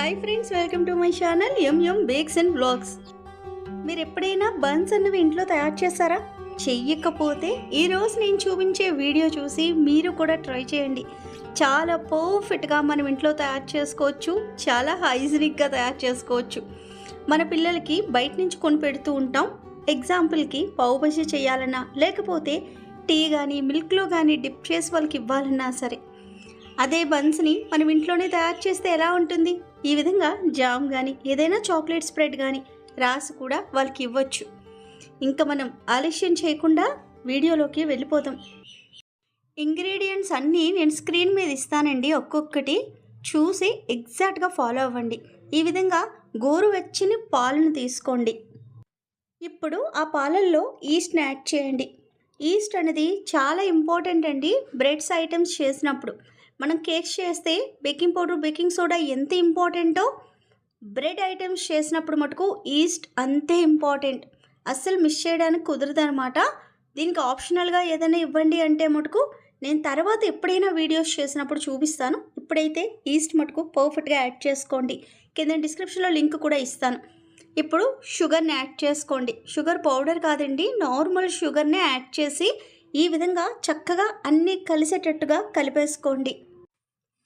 Hi friends, welcome to my channel M Bakes and Blogs. మీరు ఎప్పుడైనా buns అన్నవి ఇంట్లో తయారు చేస్తారా? చెయ్యకపోతే ఈరోజు నేను చూపించే వీడియో చూసి మీరు కూడా ట్రై చేయండి. చాలా పర్ఫెక్ట్గా మనం ఇంట్లో తయారు చేసుకోవచ్చు, చాలా హైజీనిక్గా తయారు చేసుకోవచ్చు. మన పిల్లలకి బయట నుంచి కొని పెడుతూ ఉంటాం. ఎగ్జాంపుల్కి పావు బజ్జీ చేయాలన్నా, లేకపోతే టీ కానీ మిల్క్లో కానీ డిప్ చేసి వాళ్ళకి ఇవ్వాలన్నా సరే, అదే బన్స్ని మనం ఇంట్లోనే తయారు చేస్తే ఎలా ఉంటుంది? ఈ విధంగా జామ్ కానీ ఏదైనా చాక్లెట్ స్ప్రెడ్ కానీ రాసి కూడా వాళ్ళకి ఇవ్వచ్చు. ఇంకా మనం ఆలస్యం చేయకుండా వీడియోలోకి వెళ్ళిపోతాం. ఇంగ్రీడియంట్స్ అన్నీ నేను స్క్రీన్ మీద ఇస్తానండి, ఒక్కొక్కటి చూసి ఎగ్జాక్ట్గా ఫాలో అవ్వండి. ఈ విధంగా గోరువెచ్చని పాలను తీసుకోండి. ఇప్పుడు ఆ పాలల్లో ఈస్ట్ని యాడ్ చేయండి. ఈస్ట్ అనేది చాలా ఇంపార్టెంట్ అండి. బ్రెడ్స్ ఐటమ్స్ చేసినప్పుడు, మనం కేక్స్ చేస్తే బేకింగ్ పౌడర్, బేకింగ్ సోడా ఎంత ఇంపార్టెంటో, బ్రెడ్ ఐటమ్స్ చేసినప్పుడు మటుకు ఈస్ట్ అంతే ఇంపార్టెంట్. అస్సలు మిస్ చేయడానికి కుదరదు అనమాట. దీనికి ఆప్షనల్గా ఏదైనా ఇవ్వండి అంటే మటుకు నేను తర్వాత ఎప్పుడైనా వీడియోస్ చేసినప్పుడు చూపిస్తాను. ఇప్పుడైతే ఈస్ట్ మటుకు పర్ఫెక్ట్గా యాడ్ చేసుకోండి. కింద డిస్క్రిప్షన్లో లింక్ కూడా ఇస్తాను. ఇప్పుడు షుగర్ని యాడ్ చేసుకోండి. షుగర్ పౌడర్ కాదండి, నార్మల్ షుగర్ని యాడ్ చేసి ఈ విధంగా చక్కగా అన్నీ కలిసేటట్టుగా కలిపేసుకోండి.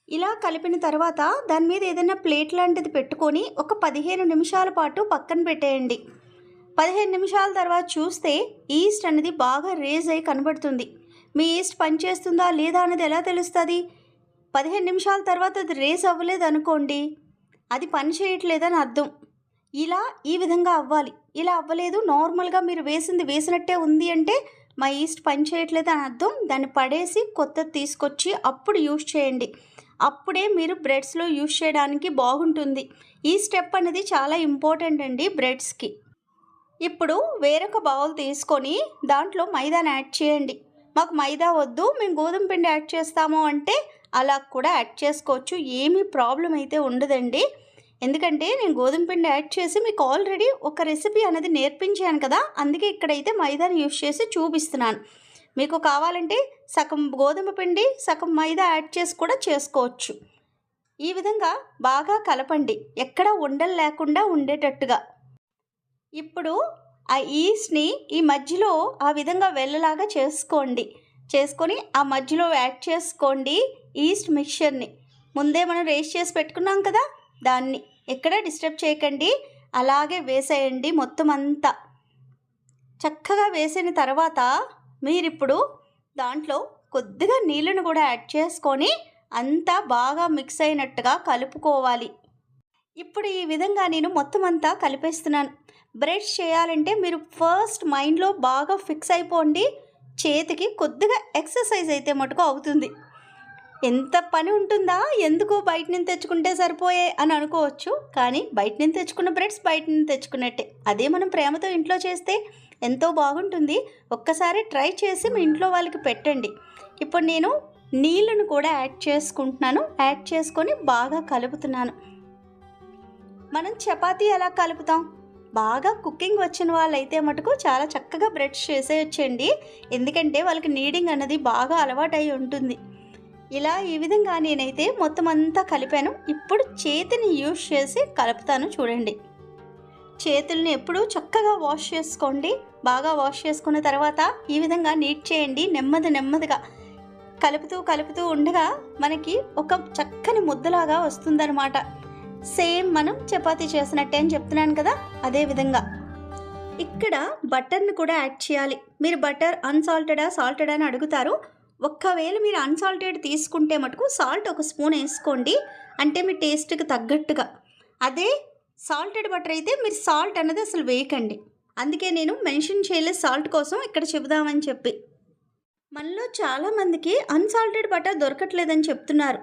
ఇలా కలిపిన తర్వాత దాని మీద ఏదైనా ప్లేట్ లాంటిది పెట్టుకొని ఒక 15 నిమిషాల పాటు పక్కన పెట్టేయండి. 15 నిమిషాల తర్వాత చూస్తే ఈస్ట్ అనేది బాగా రేజ్ అయి కనబడుతుంది. మీ ఈస్ట్ పనిచేస్తుందా లేదా అనేది ఎలా తెలుస్తుంది? 15 నిమిషాల తర్వాత అది రేజ్ అవ్వలేదు అనుకోండి, అది పని చేయట్లేదని అర్థం. ఇలా ఈ విధంగా అవ్వాలి. ఇలా అవ్వలేదు, నార్మల్గా మీరు వేసినట్టే ఉంది అంటే మా ఈస్ట్ పని చేయట్లేదు అని అర్థం. దాన్ని పడేసి కొత్తది తీసుకొచ్చి అప్పుడు యూజ్ చేయండి. అప్పుడే మీరు బ్రెడ్స్లో యూజ్ చేయడానికి బాగుంటుంది. ఈ స్టెప్ అనేది చాలా ఇంపార్టెంట్ అండి బ్రెడ్స్కి. ఇప్పుడు వేరొక బౌల్ తీసుకొని దాంట్లో మైదాని యాడ్ చేయండి. మాకు మైదా వద్దు, మేము గోధుమ పిండి యాడ్ చేస్తాము అంటే అలా కూడా యాడ్ చేసుకోవచ్చు. ఏమీ ప్రాబ్లం అయితే ఉండదండి. ఎందుకంటే నేను గోధుమ పిండి యాడ్ చేసి మీకు ఆల్రెడీ ఒక రెసిపీ అనేది నేర్పించాను కదా, అందుకే ఇక్కడైతే మైదాని యూజ్ చేసి చూపిస్తున్నాను. మీకు కావాలంటే సగం గోధుమ పిండి సగం మైదా యాడ్ చేసి కూడా చేసుకోవచ్చు. ఈ విధంగా బాగా కలపండి, ఎక్కడ ఉండలు లేకుండా ఉండేటట్టుగా. ఇప్పుడు ఆ ఈస్ట్ని ఈ మధ్యలో ఆ విధంగా వెళ్ళలాగా చేసుకొని ఆ మధ్యలో యాడ్ చేసుకోండి ఈస్ట్ మిక్చర్ని. ముందే మనం రేస్ చేసి పెట్టుకున్నాం కదా, దాన్ని ఎక్కడ డిస్టర్బ్ చేయకండి, అలాగే వేసేయండి. మొత్తం అంతా చక్కగా వేసిన తర్వాత మీరిప్పుడు దాంట్లో కొద్దిగా నీళ్ళను కూడా యాడ్ చేసుకొని అంతా బాగా మిక్స్ అయినట్టుగా కలుపుకోవాలి. ఇప్పుడు ఈ విధంగా నేను మొత్తం అంతా కలిపేస్తున్నాను. బ్రెడ్స్ చేయాలంటే మీరు ఫస్ట్ మైండ్లో బాగా ఫిక్స్ అయిపోండి. చేతికి కొద్దిగా ఎక్సర్సైజ్ అయితే మటుకు అవుతుంది. ఎంత పని ఉంటుందా, ఎందుకు బయట నుంచి తెచ్చుకుంటే సరిపోయే అని అనుకోవచ్చు. కానీ బయట నుంచి తెచ్చుకున్న బ్రెడ్స్ బయట నుంచి తెచ్చుకున్నట్టే. అదే మనం ప్రేమతో ఇంట్లో చేస్తే ఎంతో బాగుంటుంది. ఒక్కసారి ట్రై చేసి మీ ఇంట్లో వాళ్ళకి పెట్టండి. ఇప్పుడు నేను నీళ్ళను కూడా యాడ్ చేసుకుంటున్నాను. యాడ్ చేసుకొని బాగా కలుపుతున్నాను. మనం చపాతీ ఎలా కలుపుతాం? బాగా కుకింగ్ వచ్చిన వాళ్ళైతే మటుకు చాలా చక్కగా బ్రెడ్స్ చేసేయచ్చండి. ఎందుకంటే వాళ్ళకి నీడింగ్ అన్నది బాగా అలవాటు అయి ఉంటుంది. ఇలా ఈ విధంగా నేనైతే మొత్తం అంతా కలిపాను. ఇప్పుడు చేతిని యూజ్ చేసి కలుపుతాను. చూడండి, చేతుల్ని ఎప్పుడు చక్కగా వాష్ చేసుకోండి. బాగా వాష్ చేసుకున్న తర్వాత ఈ విధంగా నీట్ చేయండి. నెమ్మదిగా కలుపుతూ ఉండగా మనకి ఒక చక్కని ముద్దలాగా వస్తుందన్నమాట. సేమ్ మనం చపాతీ చేసినట్టే అని చెప్తున్నాను కదా, అదే విధంగా ఇక్కడ బటర్ని కూడా యాడ్ చేయాలి. మీరు బటర్ అన్సాల్టెడా సాల్టెడా అని అడుగుతారు. ఒక్కవేళ మీరు అన్సాల్టెడ్ తీసుకుంటే మటుకు సాల్ట్ 1 స్పూన్ వేసుకోండి, అంటే మీ టేస్ట్కి తగ్గట్టుగా. అదే సాల్టెడ్ బటర్ అయితే మీరు సాల్ట్ అన్నది అసలు వేయకండి. అందుకే నేను మెన్షన్ చేయలేదు సాల్ట్ కోసం, ఇక్కడ చెబుదామని చెప్పి. మనలో చాలామందికి అన్సాల్టెడ్ బటర్ దొరకట్లేదని చెప్తున్నారు.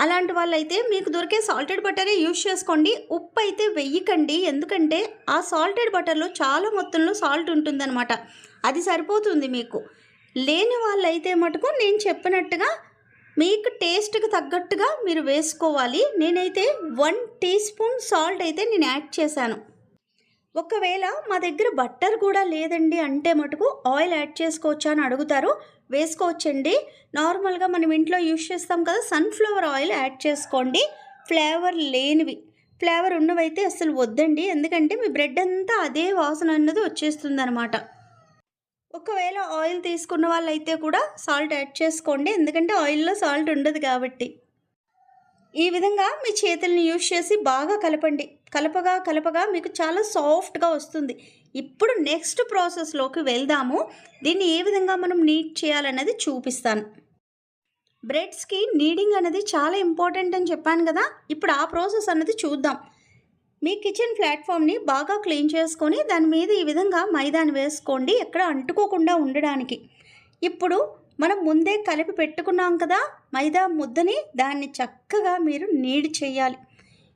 అలాంటి వాళ్ళైతే మీకు దొరికే సాల్టెడ్ బటరే యూజ్ చేసుకోండి. ఉప్పు అయితే వెయ్యకండి, ఎందుకంటే ఆ సాల్టెడ్ బటర్లో చాలా మొత్తంలో సాల్ట్ ఉంటుందన్నమాట. అది సరిపోతుంది మీకు. లేని వాళ్ళైతే మటుకు నేను చెప్పినట్టుగా మీకు టేస్ట్కి తగ్గట్టుగా మీరు వేసుకోవాలి. నేనైతే 1 టీ స్పూన్ సాల్ట్ అయితే నేను యాడ్ చేశాను. ఒకవేళ మా దగ్గర బట్టర్ కూడా లేదండి అంటే మటుకు ఆయిల్ యాడ్ చేసుకోవచ్చా అని అడుగుతారు. వేసుకోవచ్చండి. నార్మల్గా మనం ఇంట్లో యూజ్ చేస్తాం కదా, సన్ఫ్లవర్ ఆయిల్ యాడ్ చేసుకోండి. ఫ్లేవర్ లేనివి ఫ్లేవర్ ఉన్నవైతే అస్సలు వద్దండి, ఎందుకంటే మీ బ్రెడ్ అంతా అదే వాసన అన్నది వచ్చేస్తుందనమాట. ఒకవేళ ఆయిల్ తీసుకున్న వాళ్ళైతే కూడా సాల్ట్ యాడ్ చేసుకోండి, ఎందుకంటే ఆయిల్లో సాల్ట్ ఉండదు కాబట్టి. ఈ విధంగా మీ చేతుల్ని యూజ్ చేసి బాగా కలపండి. కలపగా కలపగా మీకు చాలా సాఫ్ట్గా వస్తుంది. ఇప్పుడు నెక్స్ట్ ప్రాసెస్లోకి వెళ్దాము. దీన్ని ఏ విధంగా మనం నీట్ చేయాలన్నది చూపిస్తాను. బ్రెడ్స్కి నీడింగ్ అనేది చాలా ఇంపార్టెంట్ అని చెప్పాను కదా. ఇప్పుడు ఆ ప్రాసెస్ అన్నది చూద్దాం. మీ కిచెన్ ప్లాట్ఫామ్ని బాగా క్లీన్ చేసుకొని దాని మీద ఈ విధంగా మైదాని వేసుకోండి, ఎక్కడ అంటుకోకుండా ఉండడానికి. ఇప్పుడు మనం ముందే కలిపి పెట్టుకున్నాం కదా మైదా ముద్దని, దాన్ని చక్కగా మీరు నీడి చేయాలి.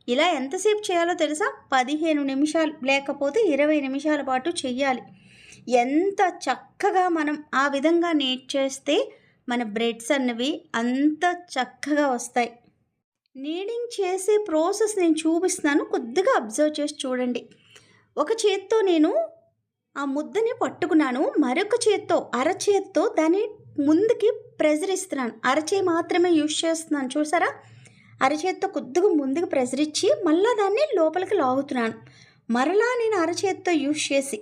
ఇలా ఎంతసేపు చేయాలో తెలుసా? 15 నిమిషాలు లేకపోతే 20 నిమిషాల పాటు చెయ్యాలి. ఎంత చక్కగా మనం ఆ విధంగా నీట్ చేస్తే మన బ్రెడ్స్ అన్నవి అంత చక్కగా వస్తాయి. నీడింగ్ చేసే ప్రాసెస్ నేను చూపిస్తున్నాను, కొద్దిగా అబ్జర్వ్ చేసి చూడండి. ఒక చేత్తో నేను ఆ ముద్దని పట్టుకున్నాను, మరొక చేత్తో అరచేత్తో దాన్ని ముందుకి ప్రెజర్ ఇస్తున్నాను. అరచేయి మాత్రమే యూజ్ చేస్తున్నాను, చూసారా? అరచేత్తో కొద్దిగా ముందుకు ప్రెజర్ ఇచ్చి మళ్ళీ దాన్ని లోపలికి లాగుతున్నాను. మరలా నేను అరచేత్తో యూజ్ చేసి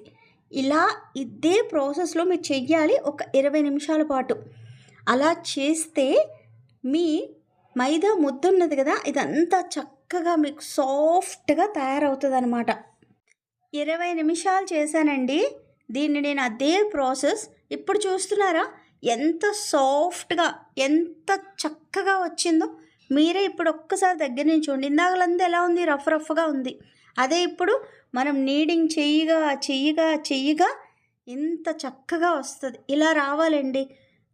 ఇలా ఇదే ప్రాసెస్లో మీరు చెయ్యాలి ఒక 20 నిమిషాల పాటు. అలా చేస్తే మీ మైదా ముద్ద ఉన్నది కదా, ఇదంతా చక్కగా మీకు సాఫ్ట్గా తయారవుతుంది అనమాట. 20 నిమిషాలు చేశానండి దీన్ని నేను, అదే ప్రాసెస్. ఇప్పుడు చూస్తున్నారా ఎంత సాఫ్ట్గా ఎంత చక్కగా వచ్చిందో? మీరే ఇప్పుడు ఒక్కసారి దగ్గర నుంచి చూడండి. ఇందాకలంతా ఎలా ఉంది? రఫ్గా ఉంది. అదే ఇప్పుడు మనం నీడింగ్ చెయ్యగా ఇంత చక్కగా వస్తుంది. ఇలా రావాలండి.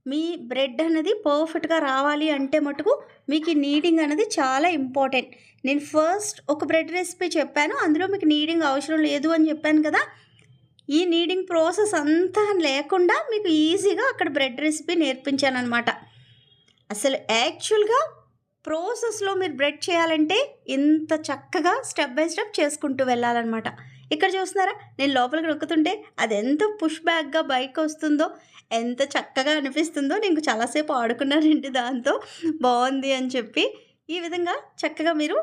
మీ బ్రెడ్ అనేది పర్ఫెక్ట్గా రావాలి అంటే మటుకు మీకు ఈ నీడింగ్ అనేది చాలా ఇంపార్టెంట్. నేను ఫస్ట్ ఒక బ్రెడ్ రెసిపీ చెప్పాను, అందులో మీకు నీడింగ్ అవసరం లేదు అని చెప్పాను కదా. ఈ నీడింగ్ ప్రాసెస్ అంతా లేకుండా మీకు ఈజీగా అక్కడ బ్రెడ్ రెసిపీ నేర్పించాను అనమాట. అసలు యాక్చువల్గా ప్రాసెస్లో మీరు బ్రెడ్ చేయాలంటే ఇంత చక్కగా స్టెప్ బై స్టెప్ చేసుకుంటూ వెళ్ళాలన్నమాట. ఇక్కడ చూస్తున్నారా నేను లోపలికి నొక్కుతుంటే అది ఎంత పుష్ బ్యాక్గా బయటకు వస్తుందో, ఎంత చక్కగా అనిపిస్తుందో. నేను చాలాసేపు ఆడుకున్నానండి దాంతో, బాగుంది అని చెప్పి. ఈ విధంగా చక్కగా మీరు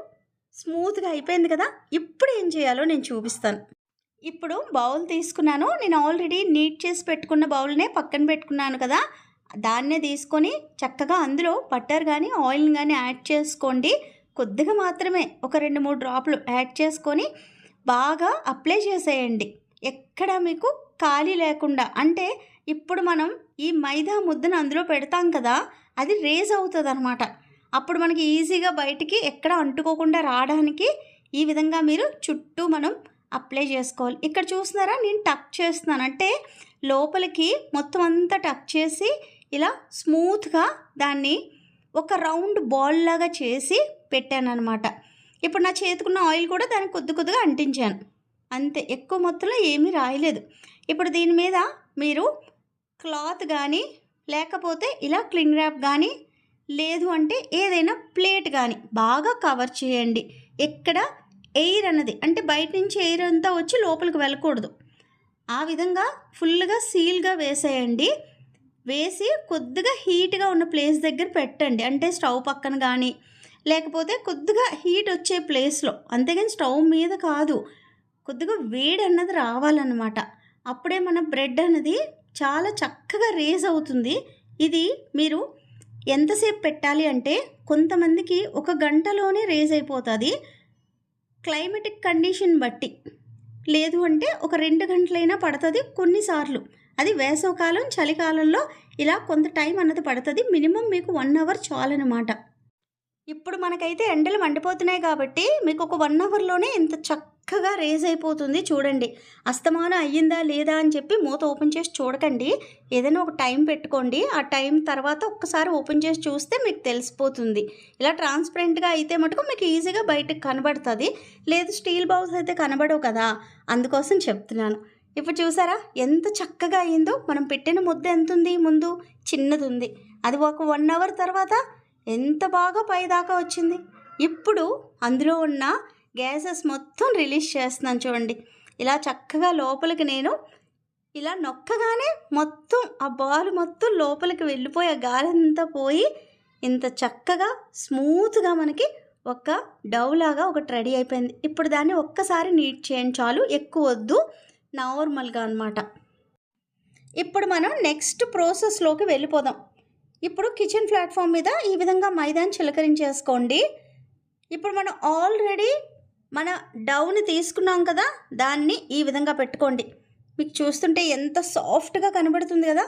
స్మూత్గా అయిపోయింది కదా. ఇప్పుడు ఏం చేయాలో నేను చూపిస్తాను. ఇప్పుడు బౌల్ తీసుకున్నాను, నేను ఆల్రెడీ నీట్ చేసి పెట్టుకున్న బౌల్నే పక్కన పెట్టుకున్నాను కదా, దాన్నే తీసుకొని చక్కగా అందులో బటర్ కానీ ఆయిల్ కానీ యాడ్ చేసుకోండి. కొద్దిగా మాత్రమే, ఒక 2-3 డ్రాప్లు యాడ్ చేసుకొని బాగా అప్లై చేసేయండి, ఎక్కడ మీకు ఖాళీ లేకుండా. అంటే ఇప్పుడు మనం ఈ మైదా ముద్దను అందులో పెడతాం కదా, అది రేజ్ అవుతుంది అనమాట. అప్పుడు మనకి ఈజీగా బయటికి ఎక్కడ అంటుకోకుండా రావడానికి ఈ విధంగా మీరు చుట్టూ మనం అప్లై చేసుకోవాలి. ఇక్కడ చూస్తున్నారా నేను టక్ చేస్తున్నాను, అంటే లోపలికి మొత్తం అంతా టక్ చేసి ఇలా స్మూత్గా దాన్ని ఒక రౌండ్ బాల్ లాగా చేసి పెట్టాను అనమాట. ఇప్పుడు నా చేతికున్న ఆయిల్ కూడా దానికి కొద్దిగా అంటించాను, అంతే. ఎక్కువ మొత్తంలో ఏమీ రాయలేదు. ఇప్పుడు దీని మీద మీరు క్లాత్ కానీ లేకపోతే ఇలా క్లింగ్ ర్యాప్ కానీ లేదు అంటే ఏదైనా ప్లేట్ కానీ బాగా కవర్ చేయండి. ఎక్కడ ఎయిర్ అన్నది, అంటే బయట నుంచి ఎయిర్ అంతా వచ్చి లోపలికి వెళ్ళకూడదు. ఆ విధంగా ఫుల్గా సీల్గా వేసేయండి. వేసి కొద్దిగా హీట్గా ఉన్న ప్లేస్ దగ్గర పెట్టండి, అంటే స్టవ్ పక్కన కానీ లేకపోతే కొద్దిగా హీట్ వచ్చే ప్లేస్లో, అంతేగాని స్టవ్ మీద కాదు. కొద్దిగా వేడి అన్నది రావాలన్నమాట. అప్పుడే మన బ్రెడ్ అన్నది చాలా చక్కగా రేజ్ అవుతుంది. ఇది మీరు ఎంతసేపు పెట్టాలి అంటే కొంతమందికి 1 గంటలోనే రేజ్ అయిపోతుంది, క్లైమేటిక్ కండిషన్ బట్టి. లేదు అంటే ఒక 2 గంటలైనా పడుతుంది కొన్నిసార్లు. అది వేసవకాలం చలికాలంలో ఇలా కొంత టైం అన్నది పడుతుంది. మినిమం మీకు 1 అవర్ చాలన్నమాట. ఇప్పుడు మనకైతే ఎండలు మండిపోతున్నాయి కాబట్టి మీకు ఒక 1 అవర్లోనే ఇంత చక్కగా రేజ్ అయిపోతుంది. చూడండి అస్తమానం అయ్యిందా లేదా అని చెప్పి మూత ఓపెన్ చేసి చూడకండి, ఏదైనా ఒక టైం పెట్టుకోండి. ఆ టైం తర్వాత ఒక్కసారి ఓపెన్ చేసి చూస్తే మీకు తెలిసిపోతుంది. ఇలా ట్రాన్స్పరెంట్గా అయితే మటుకు మీకు ఈజీగా బయటకు కనబడుతుంది. లేదు స్టీల్ బౌల్స్ అయితే కనబడవు కదా, అందుకోసం చెప్తున్నాను. ఇప్పుడు చూసారా ఎంత చక్కగా అయిందో. మనం పెట్టిన ముద్ద ఎంత ఉంది, ముందు చిన్నది ఉంది, అది ఒక 1 అవర్ తర్వాత ఎంత బాగా పైదాకా వచ్చింది. ఇప్పుడు అందులో ఉన్న గ్యాసెస్ మొత్తం రిలీజ్ చేస్తున్నాను చూడండి. ఇలా చక్కగా లోపలికి నేను ఇలా నొక్కగానే మొత్తం ఆ బాల్ మొత్తం లోపలికి వెళ్ళిపోయి ఆ గాలి అంతా పోయి ఇంత చక్కగా స్మూత్గా మనకి ఒక డవ్ లాగా ఒకటి రెడీ అయిపోయింది. ఇప్పుడు దాన్ని ఒక్కసారి నీట్ చేయండి చాలు, ఎక్కువ వద్దు, నార్మల్గా అనమాట. ఇప్పుడు మనం నెక్స్ట్ ప్రాసెస్లోకి వెళ్ళిపోదాం. ఇప్పుడు కిచెన్ ప్లాట్ఫామ్ మీద ఈ విధంగా మైదాని చిలకరించేసుకోండి. ఇప్పుడు మనం ఆల్రెడీ మన డవ్ని తీసుకున్నాం కదా, దాన్ని ఈ విధంగా పెట్టుకోండి. మీకు చూస్తుంటే ఎంత సాఫ్ట్గా కనబడుతుంది కదా,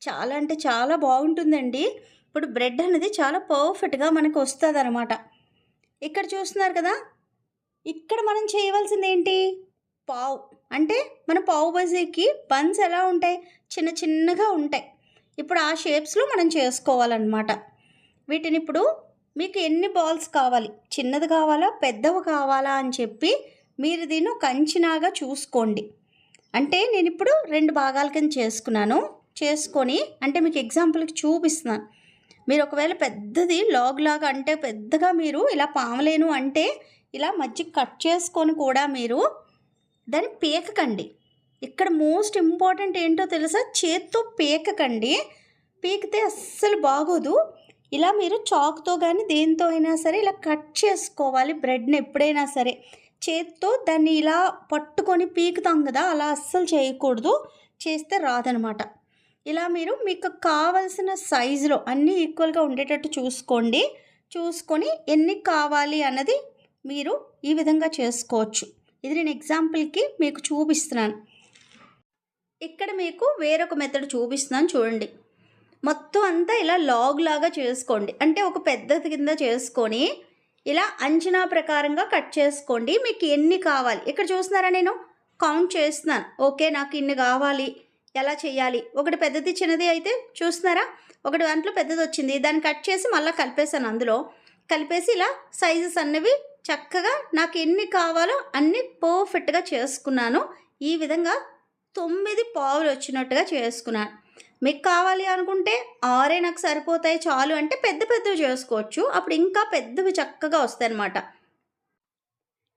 చాలా అంటే చాలా బాగుంటుందండి. ఇప్పుడు బ్రెడ్ అనేది చాలా పర్ఫెక్ట్గా మనకు వస్తుంది అనమాట. ఇక్కడ చూస్తున్నారు కదా, ఇక్కడ మనం చేయవలసింది ఏంటి, పావు. అంటే మన పావు బజీకి బన్స్ ఎలా ఉంటాయి, చిన్న చిన్నగా ఉంటాయి. ఇప్పుడు ఆ షేప్స్లో మనం చేసుకోవాలన్నమాట. వీటిని ఇప్పుడు మీకు ఎన్ని బాల్స్ కావాలి, చిన్నది కావాలా పెద్దవి కావాలా అని చెప్పి మీరు దీన్ని ఒక అంచనాగా చూసుకోండి. అంటే నేను ఇప్పుడు 2 భాగాల కింద చేసుకొని అంటే మీకు ఎగ్జాంపుల్కి చూపిస్తున్నాను. మీరు ఒకవేళ పెద్దది లాగ్ లాగా అంటే పెద్దగా మీరు ఇలా పామలేను అంటే ఇలా మధ్య కట్ చేసుకొని కూడా మీరు దాన్ని పీకకండి. ఇక్కడ మోస్ట్ ఇంపార్టెంట్ ఏంటో తెలుసా, చేత్తో పీకకండి. పీకితే అస్సలు బాగోదు. ఇలా మీరు చాక్తో కానీ దేంతో అయినా సరే ఇలా కట్ చేసుకోవాలి బ్రెడ్ని. ఎప్పుడైనా సరే చేత్తో దాన్ని ఇలా పట్టుకొని పీకుతాం కదా, అలా అస్సలు చేయకూడదు, చేస్తే రాదనమాట. ఇలా మీరు మీకు కావలసిన సైజులో అన్నీ ఈక్వల్గా ఉండేటట్టు చూసుకొని ఎన్ని కావాలి అన్నది మీరు ఈ విధంగా చేసుకోవచ్చు. ఇది నేను ఎగ్జాంపుల్కి మీకు చూపిస్తున్నాను. ఇక్కడ మీకు వేరొక మెథడ్ చూపిస్తున్నాను చూడండి. మొత్తం అంతా ఇలా లాగ్ లాగా చేసుకోండి. అంటే ఒక పెద్దది కింద చేసుకొని ఇలా అంచనా ప్రకారంగా కట్ చేసుకోండి. మీకు ఎన్ని కావాలి ఇక్కడ చూస్తున్నారా, నేను కౌంట్ చేస్తున్నాను. ఓకే, నాకు ఇన్ని కావాలి, ఎలా చేయాలి, ఒకటి పెద్దది చిన్నది అయితే చూస్తున్నారా, ఒకటి దాంట్లో పెద్దది వచ్చింది, దాన్ని కట్ చేసి మళ్ళీ కలిపేసాను. అందులో కలిపేసి ఇలా సైజెస్ అన్నవి చక్కగా నాకు ఎన్ని కావాలో అన్ని పర్ఫెక్ట్గా చేసుకున్నాను. ఈ విధంగా 9 పావులు వచ్చినట్టుగా చేసుకున్నాను. మీకు కావాలి అనుకుంటే 6 నాకు సరిపోతాయి చాలు అంటే పెద్దవి చేసుకోవచ్చు. అప్పుడు ఇంకా పెద్దవి చక్కగా వస్తాయి అన్నమాట.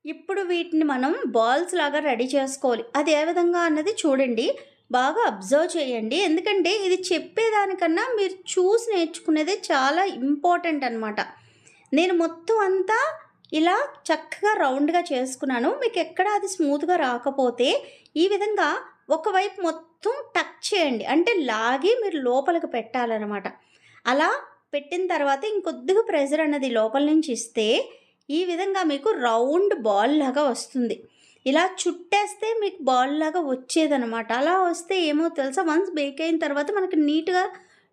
ఇప్పుడు వీటిని మనం బాల్స్ లాగా రెడీ చేసుకోవాలి. అది ఏ విధంగా అన్నది చూడండి, బాగా అబ్జర్వ్ చేయండి. ఎందుకంటే ఇది చెప్పేదానికన్నా మీరు చూసి నేర్చుకునేది చాలా ఇంపార్టెంట్ అనమాట. నేను మొత్తం అంతా ఇలా చక్కగా రౌండ్గా చేసుకున్నాను. మీకు ఎక్కడ అది స్మూత్గా రాకపోతే ఈ విధంగా ఒకవైపు మొత్తం టక్ చేయండి, అంటే లాగి మీరు లోపలికి పెట్టాలన్నమాట. అలా పెట్టిన తర్వాత ఇంకొద్దిగా ప్రెజర్ అన్నది లోపల నుంచి ఇస్తే ఈ విధంగా మీకు రౌండ్ బాల్ లాగా వస్తుంది. ఇలా చుట్టేస్తే మీకు బాల్ లాగా వచ్చేదనమాట. అలా వస్తే ఏమో తెలుసా, వన్స్ బేక్ అయిన తర్వాత మనకి నీట్గా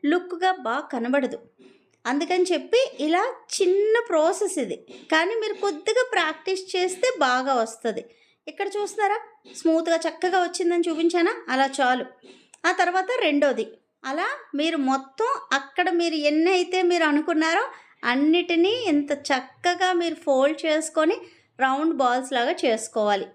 లుక్గా బాగా కనబడదు. అందుకని చెప్పి ఇలా చిన్న ప్రాసెస్ ఇది, కానీ మీరు కొద్దిగా ప్రాక్టీస్ చేస్తే బాగా వస్తుంది. ఇక్కడ చూస్తున్నారా, స్మూత్గా చక్కగా వచ్చిందని చూపించానా, అలా చాలు. ఆ తర్వాత రెండోది అలా మీరు మొత్తం అక్కడ మీరు ఎన్ని అయితే మీరు అనుకున్నారో అన్నిటినీ ఎంత చక్కగా మీరు ఫోల్డ్ చేసుకొని రౌండ్ బాల్స్ లాగా చేసుకోవాలి.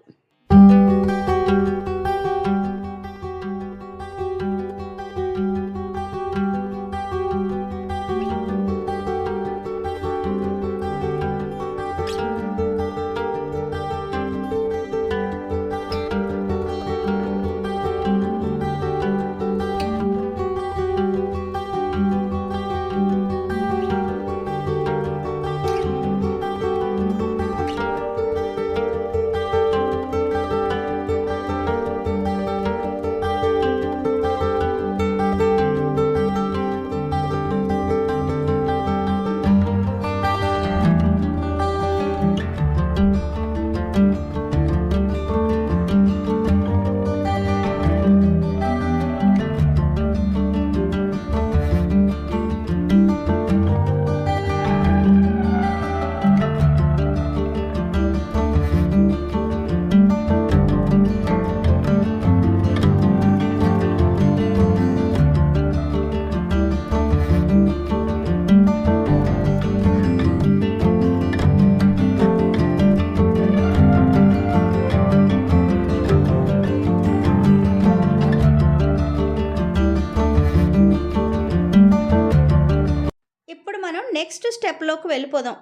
నెక్స్ట్ స్టెప్లోకి వెళ్ళిపోదాం.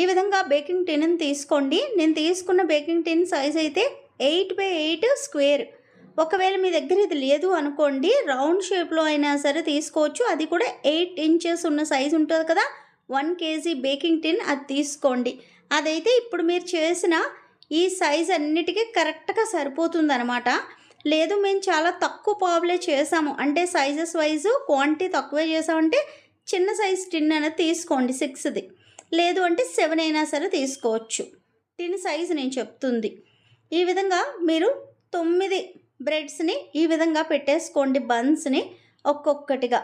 ఈ విధంగా బేకింగ్ టిన్ని తీసుకోండి. నేను తీసుకున్న బేకింగ్ టిన్ సైజ్ అయితే 8x8 స్క్వేర్. ఒకవేళ మీ దగ్గర ఇది లేదు అనుకోండి, రౌండ్ షేప్లో అయినా సరే తీసుకోవచ్చు. అది కూడా 8 ఇంచెస్ ఉన్న సైజు ఉంటుంది కదా, 1 kg బేకింగ్ టిన్ అది తీసుకోండి. అదైతే ఇప్పుడు మీరు చేసిన ఈ సైజ్ అన్నిటికీ కరెక్ట్గా సరిపోతుందనమాట. లేదు మేము చాలా తక్కువ పావులే చేసాము అంటే సైజెస్ వైజు క్వాంటిటీ తక్కువే చేసామంటే చిన్న సైజ్ టిన్ అనేది తీసుకోండి 6ది. లేదు అంటే 7 అయినా సరే తీసుకోవచ్చు. టిన్ సైజు నేను చెప్తుంది. ఈ విధంగా మీరు 9 బ్రెడ్స్ని ఈ విధంగా పెట్టేసుకోండి బన్స్ని ఒక్కొక్కటిగా.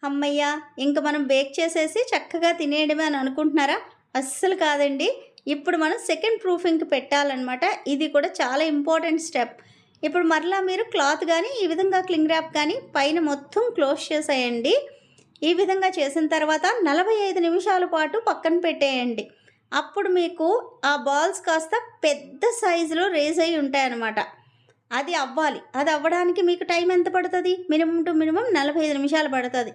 అమ్మయ్య ఇంక మనం బేక్ చేసేసి చక్కగా తినేయడమే అని అనుకుంటున్నారా? అస్సలు కాదండి. ఇప్పుడు మనం సెకండ్ ప్రూఫింగ్కి పెట్టాలన్నమాట. ఇది కూడా చాలా ఇంపార్టెంట్ స్టెప్. ఇప్పుడు మరలా మీరు క్లాత్ కానీ ఈ విధంగా క్లింగ్ ర్యాప్ కానీ పైన మొత్తం క్లోజ్ చేసేయండి. ఈ విధంగా చేసిన తర్వాత 45 నిమిషాల పాటు పక్కన పెట్టేయండి. అప్పుడు మీకు ఆ బాల్స్ కాస్త పెద్ద సైజులో రేజ్ అయి ఉంటాయన్నమాట. అది అవ్వాలి. అది అవ్వడానికి మీకు టైం ఎంత పడుతుంది? మినిమం టు మినిమం 45 నిమిషాలు పడుతుంది.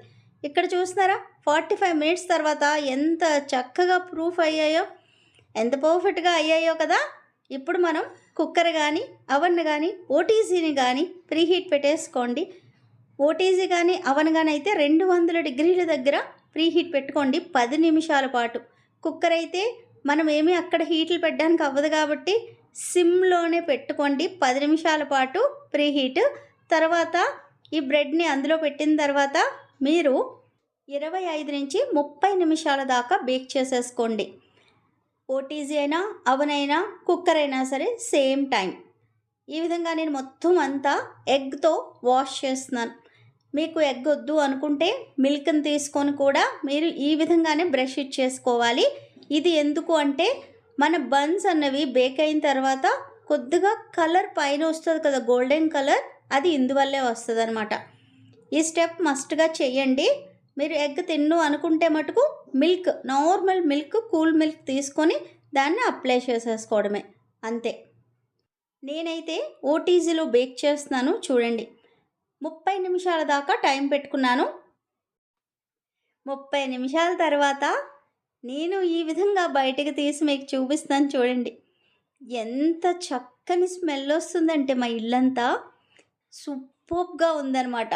ఇక్కడ చూస్తున్నారా 45 మినిట్స్ తర్వాత ఎంత చక్కగా ప్రూఫ్ అయ్యాయో, ఎంత పర్ఫెక్ట్గా అయ్యాయో కదా. ఇప్పుడు మనం కుక్కర్ కానీ అవన్ కానీ ఓటీజీని కానీ ప్రీహీట్ పెట్టేసుకోండి. ఓటీజీ కానీ అవన్ కానీ అయితే 200 డిగ్రీల దగ్గర ప్రీహీట్ పెట్టుకోండి 10 నిమిషాల పాటు. కుక్కర్ అయితే మనం ఏమీ అక్కడ హీట్లు పెట్టడానికి అవ్వదు కాబట్టి సిమ్లోనే పెట్టుకోండి 10 నిమిషాల పాటు ప్రీహీట్. తర్వాత ఈ బ్రెడ్ని అందులో పెట్టిన తర్వాత మీరు 25 నుంచి 30 నిమిషాల దాకా బేక్ చేసేసుకోండి. ఓటీజీ అయినా అవన్ అయినా కుక్కర్ అయినా సరే సేమ్ టైం. ఈ విధంగా నేను మొత్తం అంతా ఎగ్తో వాష్ చేస్తున్నాను. మీకు ఎగ్ వద్దు అనుకుంటే మిల్క్ని తీసుకొని కూడా మీరు ఈ విధంగానే బ్రష్ ఇచ్చేసుకోవాలి. ఇది ఎందుకు అంటే మన బన్స్ అన్నవి బేక్ అయిన తర్వాత కొద్దిగా కలర్ పైన వస్తుంది కదా గోల్డెన్ కలర్, అది ఇందువల్లే వస్తుంది అనమాట. ఈ స్టెప్ మస్ట్గా చెయ్యండి. మీరు ఎగ్ తిన్ను అనుకుంటే మటుకు milk, normal milk, cool milk తీసుకొని దాన్ని అప్లై చేసేసుకోవడమే అంతే. నేనైతే ఓటీజీలో బేక్ చేస్తున్నాను చూడండి. 30 నిమిషాల దాకా టైం పెట్టుకున్నాను. 30 నిమిషాల తర్వాత నేను ఈ విధంగా బయటకు తీసి మీకు చూపిస్తాను చూడండి. ఎంత చక్కని స్మెల్ వస్తుందంటే మా ఇల్లంతా సూపర్గా ఉందన్నమాట.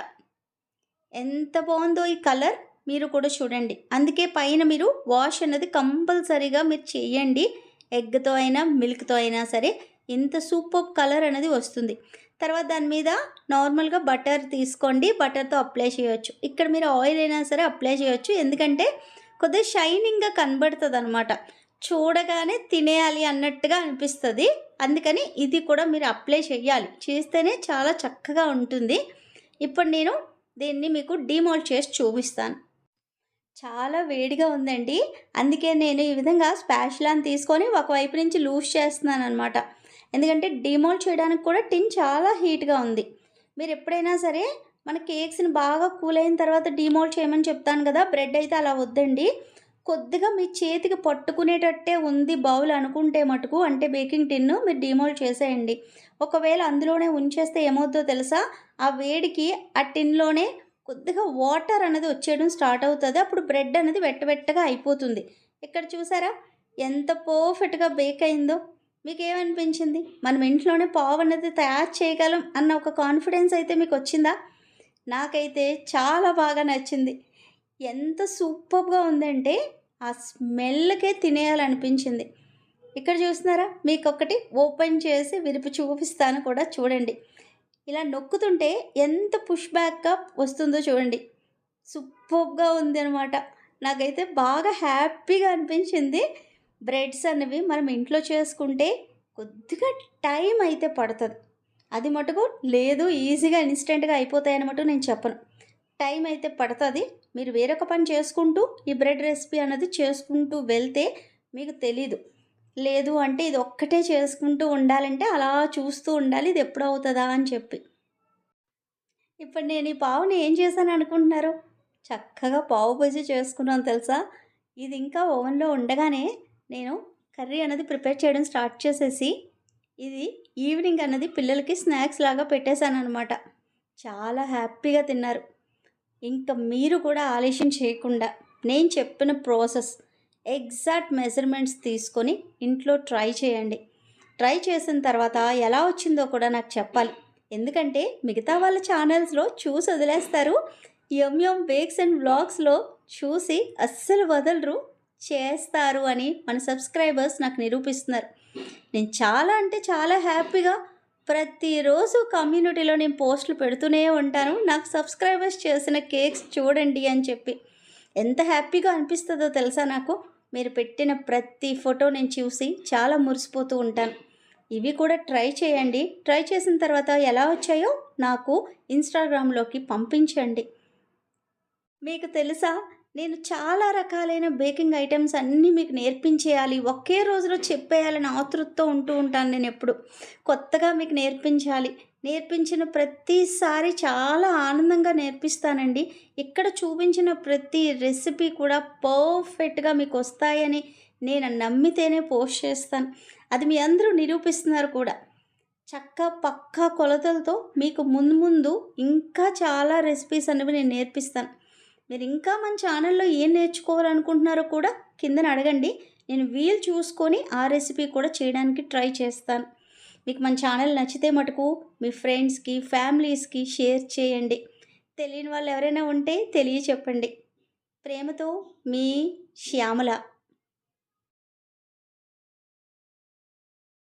ఎంత బాగుందో ఈ కలర్, మీరు కూడా చూడండి. అందుకే పైన మీరు వాష్ అన్నది కంపల్సరీగా మీరు చేయండి. ఎగ్తో అయినా మిల్క్తో అయినా సరే ఇంత సూపర్ కలర్ అనేది వస్తుంది. తర్వాత దాని మీద నార్మల్గా బటర్ తీసుకోండి, బటర్తో అప్లై చేయొచ్చు. ఇక్కడ మీరు ఆయిల్ అయినా సరే అప్లై చేయొచ్చు. ఎందుకంటే కొద్దిగా షైనింగ్గా కనబడుతుంది అనమాట, చూడగానే తినేయాలి అన్నట్టుగా అనిపిస్తుంది. అందుకని ఇది కూడా మీరు అప్లై చేయాలి, చేస్తేనే చాలా చక్కగా ఉంటుంది. ఇప్పుడు నేను దీన్ని మీకు డీమోల్డ్ చేసి చూపిస్తాను. చాలా వేడిగా ఉందండి, అందుకే నేను ఈ విధంగా స్పాచులాని తీసుకొని ఒకవైపు నుంచి లూజ్ చేస్తున్నాను అనమాట. ఎందుకంటే డీమోల్డ్ చేయడానికి కూడా టిన్ చాలా హీట్గా ఉంది. మీరు ఎప్పుడైనా సరే మన కేక్స్ని బాగా కూల్ అయిన తర్వాత డీమోల్డ్ చేయమని చెప్తాను కదా, బ్రెడ్ అయితే అలా వద్దండి. కొద్దిగా మీ చేతికి పట్టుకునేటట్టే ఉంది బౌల్ అనుకుంటే మటుకు, అంటే బేకింగ్ టిన్ను మీరు డీమోల్డ్ చేసేయండి. ఒకవేళ అందులోనే ఉంచేస్తే ఏమవుతుందో తెలుసా, ఆ వేడికి ఆ టిన్లోనే కొద్దిగా వాటర్ అనేది వచ్చేయడం స్టార్ట్ అవుతుంది. అప్పుడు బ్రెడ్ అనేది వెట్టగా అయిపోతుంది. ఇక్కడ చూసారా ఎంత పర్ఫెక్ట్గా బేక్ అయిందో. మీకు ఏమనిపించింది? మనం ఇంట్లోనే పావు అనేది తయారు చేయగలం అన్న ఒక కాన్ఫిడెన్స్ అయితే మీకు వచ్చిందా? నాకైతే చాలా బాగా నచ్చింది. ఎంత సూపర్గా ఉందంటే ఆ స్మెల్కే తినేయాలనిపించింది. ఇక్కడ చూస్తున్నారా, మీకు ఒకటి ఓపెన్ చేసి విరిపి చూపిస్తాను కూడా చూడండి. ఇలా నొక్కుతుంటే ఎంత పుష్ బ్యాక్గా వస్తుందో చూడండి. సూపర్గా ఉంది అనమాట. నాకైతే బాగా హ్యాపీగా అనిపించింది. బ్రెడ్స్ అనేవి మనం ఇంట్లో చేసుకుంటే కొద్దిగా టైం అయితే పడుతుంది. అది మటుకు లేదు ఈజీగా ఇన్స్టెంట్గా అయిపోతాయని మటుకు నేను చెప్పను. టైం అయితే పడుతుంది. మీరు వేరొక పని చేసుకుంటూ ఈ బ్రెడ్ రెసిపీ అనేది చేసుకుంటూ వెళ్తే మీకు తెలీదు. లేదు అంటే ఇది ఒక్కటే చేసుకుంటూ ఉండాలంటే అలా చూస్తూ ఉండాలి ఇది ఎప్పుడు అవుతుందా అని చెప్పి. ఇప్పుడు నేను ఈ పావుని ఏం చేశాను అనుకుంటున్నారు? చక్కగా పావు బజ్జీ చేసుకున్నాను తెలుసా. ఇది ఇంకా ఓవెన్లో ఉండగానే నేను కర్రీ అనేది ప్రిపేర్ చేయడం స్టార్ట్ చేసేసి ఇది ఈవినింగ్ అన్నది పిల్లలకి స్నాక్స్ లాగా పెట్టేశాను అనమాట. చాలా హ్యాపీగా తిన్నారు. ఇంకా మీరు కూడా ఆలస్యం చేయకుండా నేను చెప్పిన ప్రాసెస్ ఎగ్జాక్ట్ మెజర్మెంట్స్ తీసుకొని ఇంట్లో ట్రై చేయండి. ట్రై చేసిన తర్వాత ఎలా వచ్చిందో కూడా నాకు చెప్పాలి. ఎందుకంటే మిగతా వాళ్ళ ఛానల్స్లో చూసి వదిలేస్తారు, యమ్ యమ్ బేక్స్ అండ్ వ్లాగ్స్లో చూసి అస్సలు వదలరు. చేస్తారు అని మన సబ్స్క్రైబర్స్ నాకు నిరూపిస్తున్నారు. నేను చాలా అంటే చాలా హ్యాపీగా ప్రతిరోజు కమ్యూనిటీలో నేను పోస్టులు పెడుతూనే ఉంటాను. నాకు సబ్స్క్రైబర్స్ చేసిన కేక్స్ చూడండి అని చెప్పి. ఎంత హ్యాపీగా అనిపిస్తుందో తెలుసా నాకు? మీరు పెట్టిన ప్రతి ఫోటో నేను చూసి చాలా మురిసిపోతూ ఉంటాను. ఇవి కూడా ట్రై చేయండి. ట్రై చేసిన తర్వాత ఎలా వచ్చాయో నాకు ఇన్‌స్టాగ్రామ్‌లోకి పంపించండి. మీకు తెలుసా? నేను చాలా రకాలైన బేకింగ్ ఐటెమ్స్ అన్నీ మీకు నేర్పించేయాలి. ఒకే రోజులో చెప్పేయాలని ఆతృతతో ఉంటూ ఉంటాను నేనెప్పుడు. కొత్తగా మీకు నేర్పించాలి. నేర్పించిన ప్రతిసారి చాలా ఆనందంగా నేర్పిస్తానండి. ఇక్కడ చూపించిన ప్రతి రెసిపీ కూడా పర్ఫెక్ట్‌గా మీకొస్తాయని నేను నమ్మితేనే పోస్ట్ చేస్తాను. అది మీ అందరూ నిరూపిస్తున్నారు కూడా. పక్కా కొలతలతో మీకు ముందు ముందు ఇంకా చాలా రెసిపీస్ అనేవి నేను నేర్పిస్తాను. మీరు ఇంకా మన ఛానల్లో ఏం నేర్చుకోవాలనుకుంటున్నారో కూడా కిందన అడగండి. నేను వీలు చూసుకొని ఆ రెసిపీ కూడా చేయడానికి ట్రై చేస్తాను. మీకు మన ఛానల్ నచ్చితే మటుకు మీ ఫ్రెండ్స్‌కి, ఫ్యామిలీస్‌కి షేర్ చేయండి. తెలియని వాళ్ళు ఎవరైనా ఉంటే తెలియచెప్పండి. ప్రేమతో మీ శ్యామల.